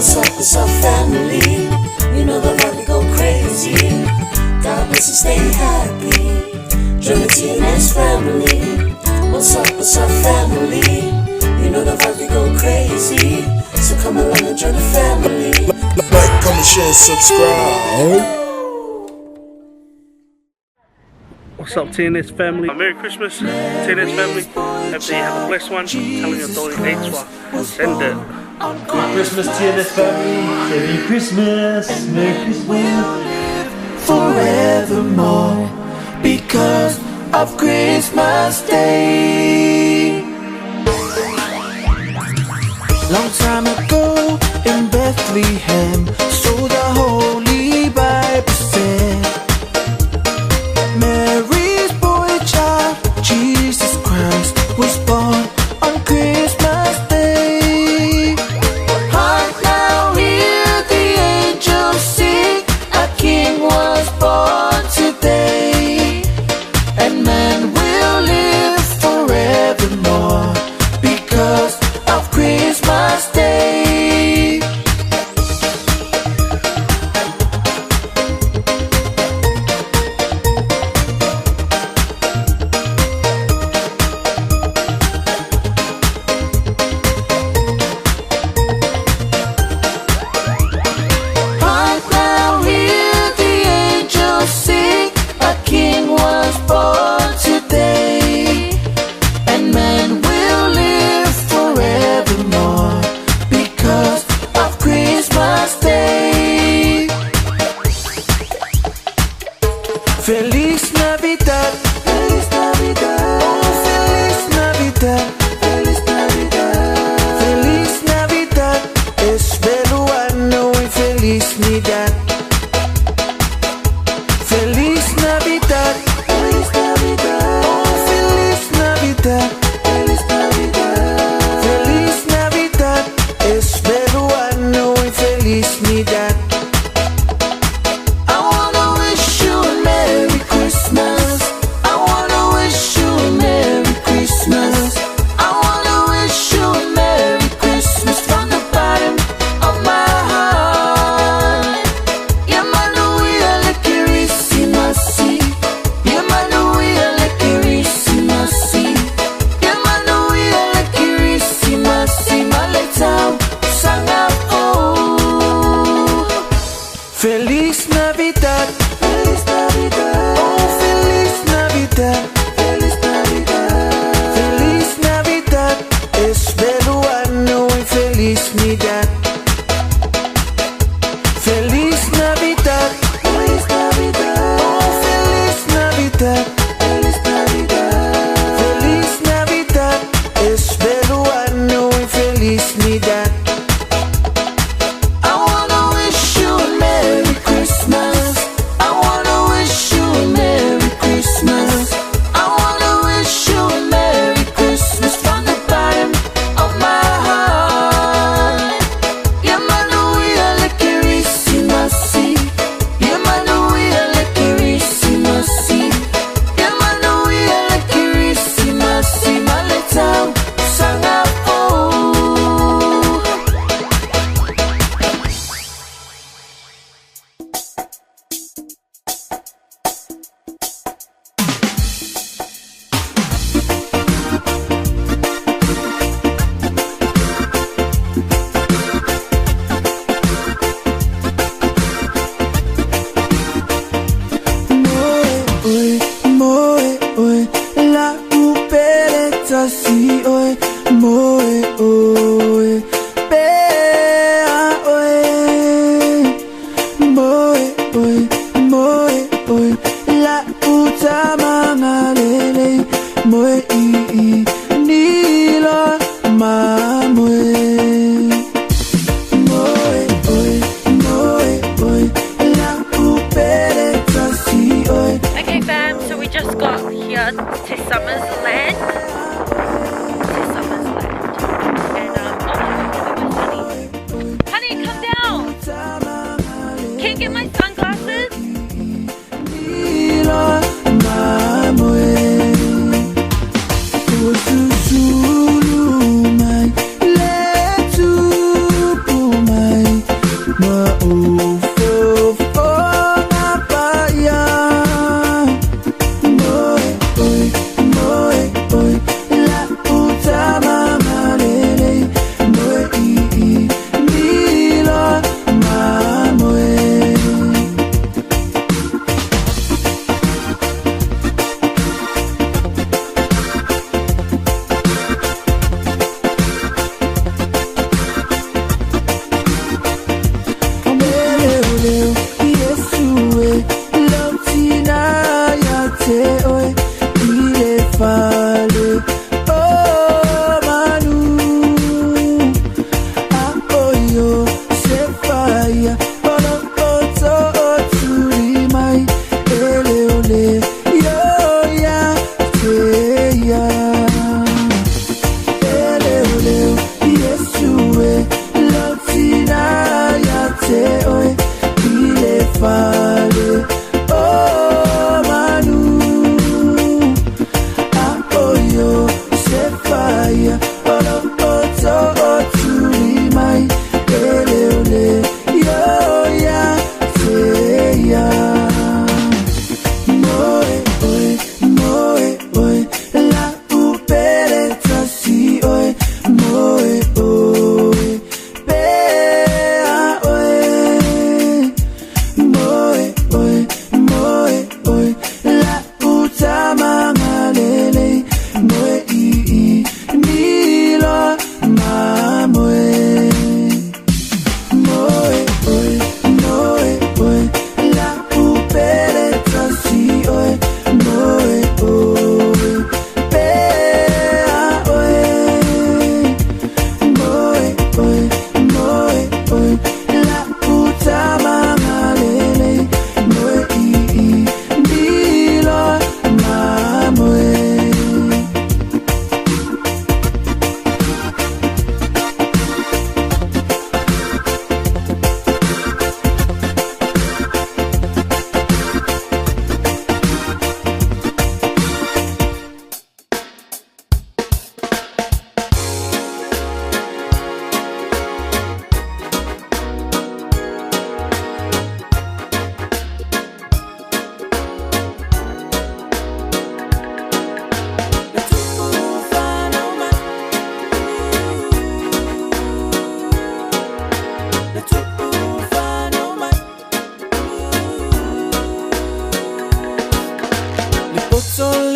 What's up, family? You know the vibe, we go crazy. God bless you, stay happy. Join the TNS family. What's up, family? You know the vibe, we go crazy. So come along and join the family. Like, comment, share, and subscribe. What's up, TNS family? Merry Christmas, TNS family. Hope that you have a blessed one. Telling your daughter each send it. Merry Christmas, TNS family. Merry Christmas, Merry Christmas. Forevermore, because of Christmas Day. Long time ago in Bethlehem, so the Holy Bible said, Mary's boy child, Jesus Christ, was born on Christmas Day. Hark now, hear the angels sing, a king was born today, and man will live forevermore because of Christmas Day. Hark now, hear the angels sing, a king was born today, and man will live forevermore because of Christmas Day. Feliz Navidad, Feliz Navidad, oh Feliz Navidad, Feliz Navidad, Feliz Navidad, espero ano y Feliz Navidad. Feliz Navidad, Feliz Navidad, oh Feliz Navidad, Feliz Navidad, Feliz Navidad, espero ano y Feliz Navidad. I wanna wish you a Merry Christmas. I wanna wish you a Merry Christmas. I wanna wish you a Merry Christmas from the bottom of my heart. Emanuele Kirissimasi. Emanuele Kirissimasi. Emanuele Kirissimasi. Maletao sangapo. Feliz Navidad, Feliz Navidad, oh Feliz Navidad, Feliz Navidad, Feliz Navidad, espero ano y Feliz Navidad. Feliz Navidad, Feliz Navidad, oh Feliz Navidad, Feliz Navidad, Feliz Navidad, espero ano y Feliz Navidad. I wanna wish you a Merry Christmas. I wanna wish you a Merry Christmas. I wanna wish you a Merry Christmas from the bottom of my heart. Emanuele Kirissimasi. Emanuele Kirissimasi. Emanuele Kirissimasi. Maletao sangapo.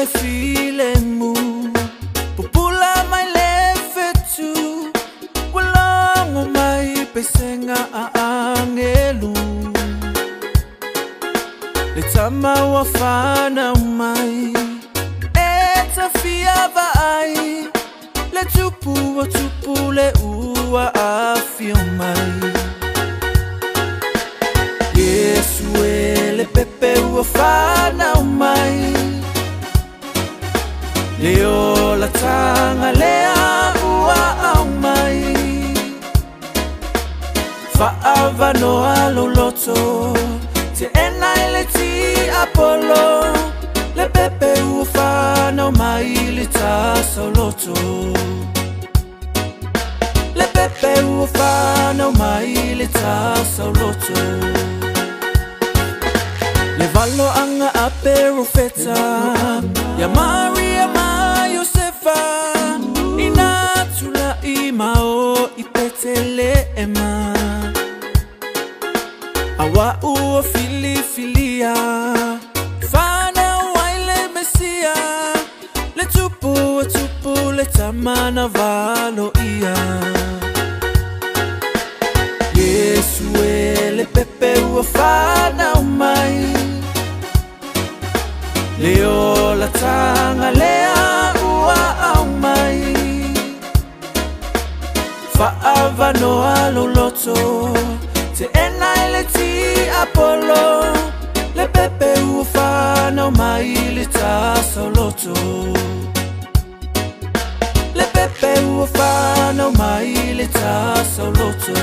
le file mu Pupula mai le fetu Walango mai pesenga angelu Le tama wafana mai Eta fia vai Le tupu o tupu le ua afio mai Yesu le pepe wafana mai Leo la tanga lea ua au mai Faava no alo loto Te enai le ti Apollo Le pepe ufana mai le taso loto Le pepe ufana mai le taso loto Le valo anga a perufeta Ya Maria ma Yosefa Inatula imao ipetele ema Awa uo filia Fana waile mesia Le tupu le tamana valo ia Yesu le pepe uafana umai Leo la tanga lea ua au mai Faava no alo loto Te enai le ti Apollo Le pepe ufana mai le taso loto Le pepe ufana mai le taso loto